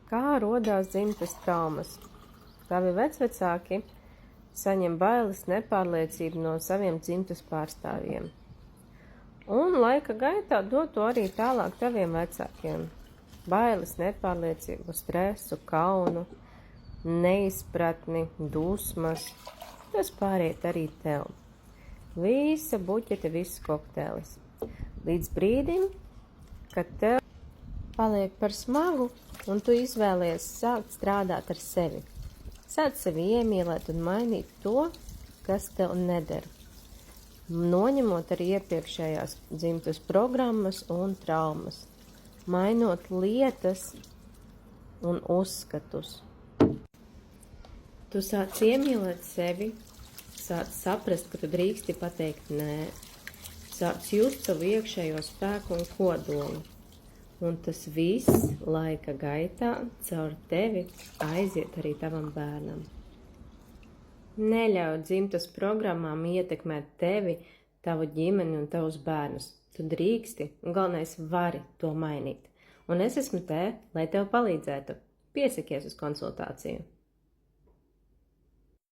Kā rodās dzimtas traumas? Tavi vecvecāki saņem bailes, nepārliecību no saviem dzimtas pārstāvjiem. Un laika gaitā dod to arī tālāk taviem vecākiem. Bailes, nepārliecību, stresu, kaunu, neizpratni, dusmas. Tas pāriet arī tev. Visa buķete, viss koktelis. Līdz brīdim, kad tev paliek par smagu, un tu izvēlies sākt strādāt ar sevi. Sāc sevi iemīlēt un mainīt to, kas tev neder. Noņemot arī iepriekšējās dzimtas programmas un traumas. Mainot lietas un uzskatus. Tu sāc iemīlēt sevi, sāc saprast, ka tu drīksti pateikt nē. Sāc just savu iekšējo spēku un kodolu. Un tas viss laika gaitā caur tevi aiziet arī tavam bērnam. Neļauj dzimtas programmām ietekmēt tevi, tavu ģimeni un tavus bērnus. Tu drīksti un galvenais vari to mainīt. Un es esmu te, lai tev palīdzētu. Piesakies uz konsultāciju.